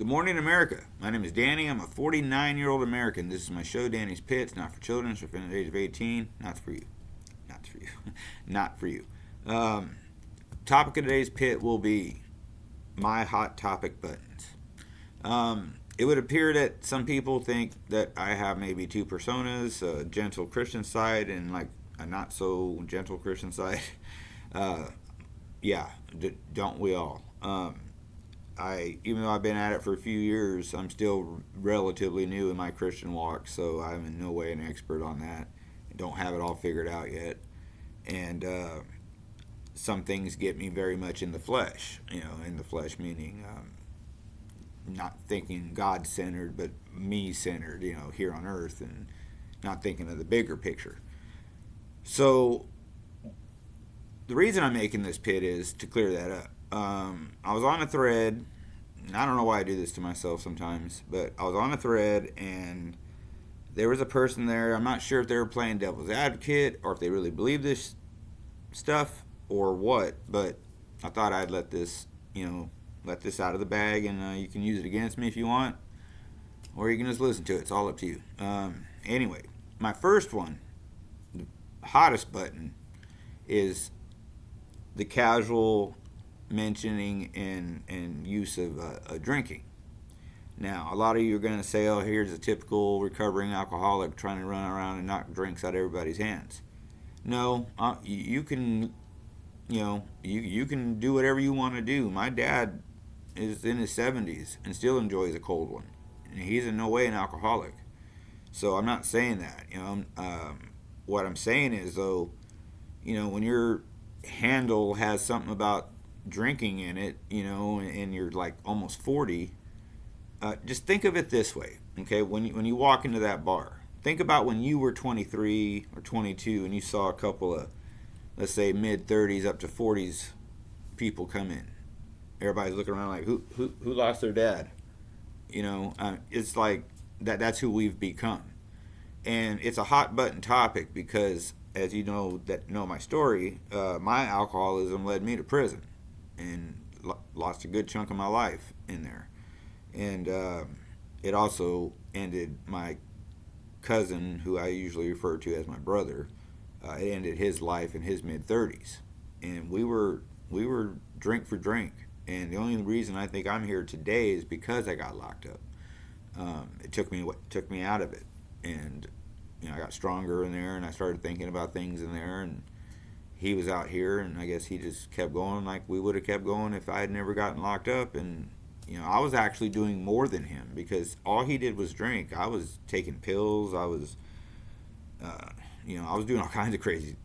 Good morning, America. My name is Danny. I'm a 49-year-old American. This is my show, Danny's Pits. Not for children. It's for the age of 18. Not for you. Not for you. Not for you. Topic of today's pit will be my hot topic buttons. It would appear that some people think that I have maybe two personas, a gentle Christian side and like a not so gentle Christian side. Uh, yeah, don't we all? Even though I've been at it for a few years, I'm still relatively new in my Christian walk, so I'm in no way an expert on that. I don't have it all figured out yet, and some things get me very much in the flesh. In the flesh meaning not thinking God centered, but me centered. Here on earth, and not thinking of the bigger picture. So the reason I'm making this pit is to clear that up. I was on a thread, and I don't know why I do this to myself sometimes, but I was on a thread and there was a person there. I'm not sure if they were playing devil's advocate or if they really believe this stuff or what, but I thought I'd let this out of the bag, and you can use it against me if you want, or you can just listen to it. It's all up to you. Anyway, my first one, the hottest button, is the casual mentioning and use of drinking. Now, a lot of you are going to say, "Oh, here's a typical recovering alcoholic trying to run around and knock drinks out of everybody's hands." No, you can, you can do whatever you want to do. My dad is in his 70s and still enjoys a cold one, and he's in no way an alcoholic. So I'm not saying that. What I'm saying is, though, when your handle has something about drinking in it, and you're like almost 40, just think of it this way, okay? When you walk into that bar, think about when you were 23 or 22 and you saw a couple of, let's say, mid 30s up to 40s people come in. Everybody's looking around like, who lost their dad? It's like that's who we've become. And it's a hot button topic because, as you know my story, my alcoholism led me to prison and lost a good chunk of my life in there. And it also ended my cousin, who I usually refer to as my brother. It ended his life in his mid 30s, and we were drink for drink. And the only reason I think I'm here today is because I got locked up. It took me out of it, and I got stronger in there, and I started thinking about things in there, and he was out here, and I guess he just kept going like we would have kept going if I had never gotten locked up. And I was actually doing more than him because all he did was drink. I was taking pills. I was I was doing all kinds of crazy.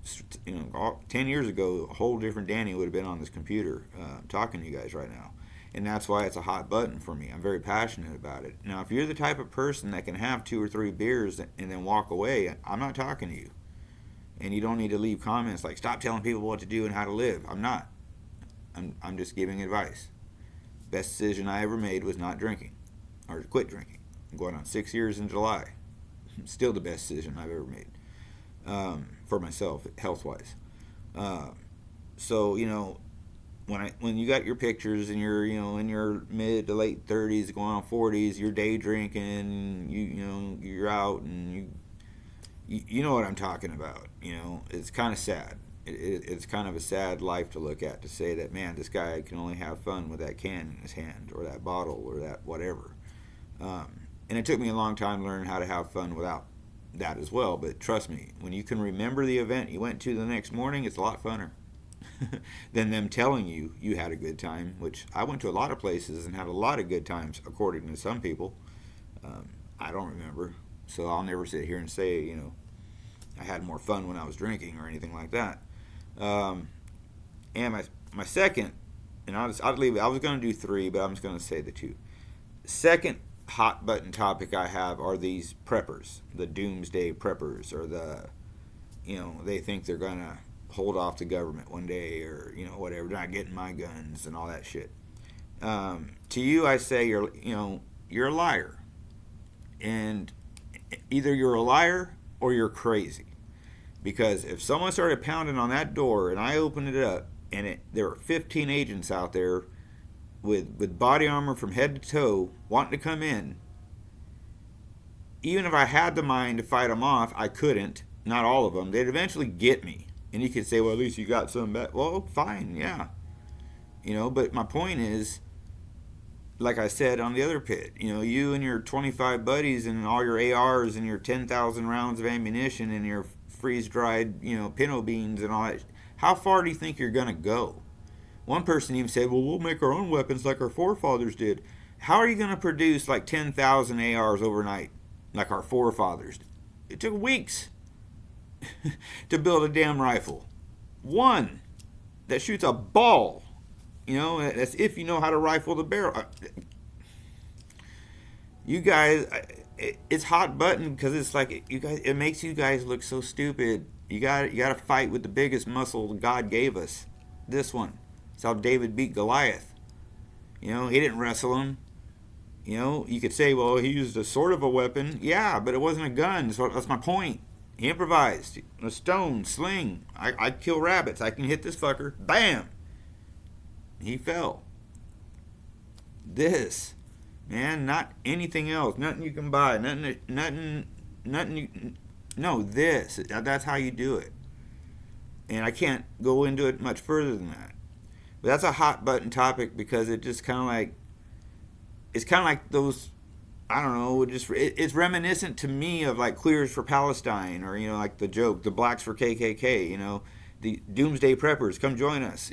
10 years ago, a whole different Danny would have been on this computer talking to you guys right now. And that's why it's a hot button for me. I'm very passionate about it. Now, if you're the type of person that can have 2 or 3 beers and then walk away, I'm not talking to you. And you don't need to leave comments like, "Stop telling people what to do and how to live." I'm not. I'm just giving advice. Best decision I ever made was not drinking, or to quit drinking. I'm going on 6 years in July. Still the best decision I've ever made for myself, health-wise. So when you got your pictures and you're in your mid to late 30s, going on 40s, you're day drinking, you're out, and you know what I'm talking about. It's kind of sad. It's kind of a sad life to look at, to say that, man, this guy can only have fun with that can in his hand or that bottle or that whatever. And it took me a long time to learn how to have fun without that as well. But trust me, when you can remember the event you went to the next morning, it's a lot funner than them telling you had a good time, which I went to a lot of places and had a lot of good times, according to some people. I don't remember, so I'll never sit here and say, I had more fun when I was drinking or anything like that. And my second, and I'll leave it. I was going to do 3, but I'm just going to say the 2. Second hot button topic I have are these preppers, the doomsday preppers, or they think they're going to hold off the government one day, or whatever, not getting my guns and all that shit. To you, I say you're a liar, and either you're a liar or you're crazy. Because if someone started pounding on that door and I opened it up and there were 15 agents out there with body armor from head to toe, wanting to come in. Even if I had the mind to fight them off, I couldn't. Not all of them. They'd eventually get me. And you could say, well, at least you got some back. Well, fine, yeah. But my point is, like I said on the other pit, you and your 25 buddies and all your ARs and your 10,000 rounds of ammunition and your freeze-dried, pinto beans and all that. How far do you think you're going to go? One person even said, well, we'll make our own weapons like our forefathers did. How are you going to produce like 10,000 ARs overnight like our forefathers did? It took weeks to build a damn rifle. One that shoots a ball. That's if you know how to rifle the barrel. You guys, it's hot button because it's like you guys. It makes you guys look so stupid. You got to fight with the biggest muscle God gave us. This one. It's how David beat Goliath. He didn't wrestle him. You could say, well, he used a sort of a weapon. Yeah, but it wasn't a gun. So that's my point. He improvised. A stone, sling. I kill rabbits. I can hit this fucker. Bam. He fell. This, man, not anything else. Nothing you can buy. Nothing. No, this. That's how you do it. And I can't go into it much further than that. But that's a hot button topic because it just kind of like, it's kind of like those, I don't know, it's reminiscent to me of like Clears for Palestine, or like the joke, the blacks for KKK, the doomsday preppers, come join us.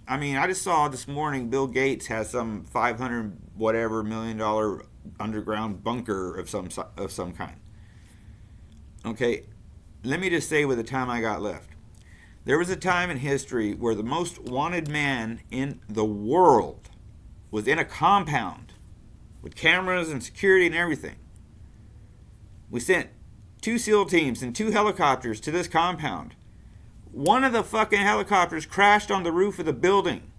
I just saw this morning Bill Gates has some 500 whatever $1 million underground bunker of some kind. Okay, let me just say with the time I got left, there was a time in history where the most wanted man in the world was in a compound with cameras and security and everything. We sent 2 SEAL teams and 2 helicopters to this compound. One of the fucking helicopters crashed on the roof of the building.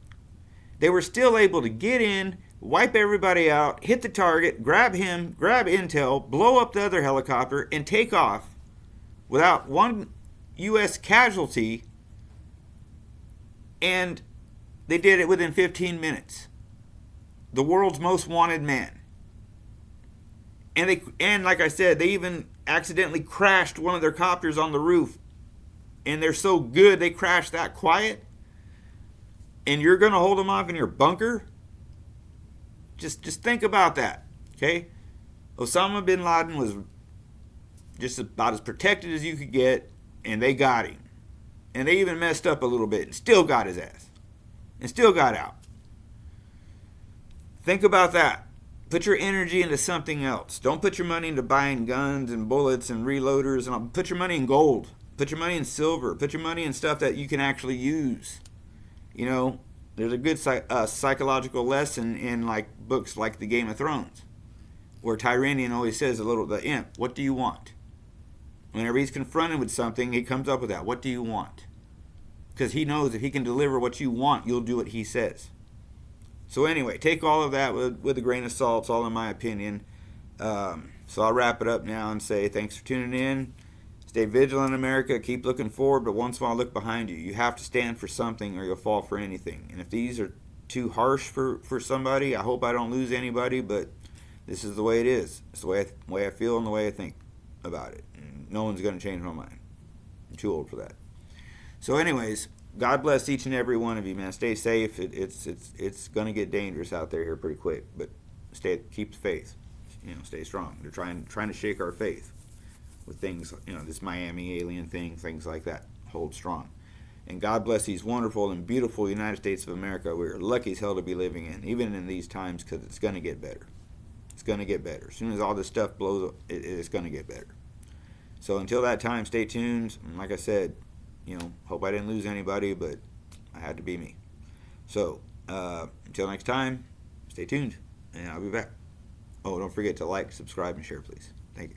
They were still able to get in, wipe everybody out, hit the target, grab him, grab intel, blow up the other helicopter, and take off without one U.S. casualty. And they did it within 15 minutes. The world's most wanted man. And like I said, they even accidentally crashed one of their copters on the roof. And they're so good, they crashed that quiet. And you're going to hold them off in your bunker? Just think about that, okay? Osama bin Laden was just about as protected as you could get, and they got him. And they even messed up a little bit and still got his ass. And still got out. Think about that. Put your energy into something else. Don't put your money into buying guns and bullets and reloaders. And put your money in gold. Put your money in silver. Put your money in stuff that you can actually use. There's a good psychological lesson in like books like The Game of Thrones, where Tyrion always says the imp, what do you want? Whenever he's confronted with something, he comes up with that. What do you want? Because he knows if he can deliver what you want, you'll do what he says. So anyway, take all of that with a grain of salt. It's all in my opinion. So I'll wrap it up now and say thanks for tuning in. Stay vigilant, America. Keep looking forward, but once in a while look behind you. You have to stand for something or you'll fall for anything. And if these are too harsh for somebody, I hope I don't lose anybody, but this is the way it is. It's the way I feel and the way I think about it. And no one's going to change my mind. I'm too old for that. So anyways, God bless each and every one of you, man. Stay safe. It's going to get dangerous out there here pretty quick, but keep the faith. Stay strong. They're trying to shake our faith with things, this Miami alien thing, things like that. Hold strong. And God bless these wonderful and beautiful United States of America. We're lucky as hell to be living in, even in these times, because it's going to get better. It's going to get better. As soon as all this stuff blows up, it's going to get better. So until that time, stay tuned. And like I said, hope I didn't lose anybody, but I had to be me. So until next time, stay tuned, and I'll be back. Oh, don't forget to like, subscribe, and share, please. Thank you.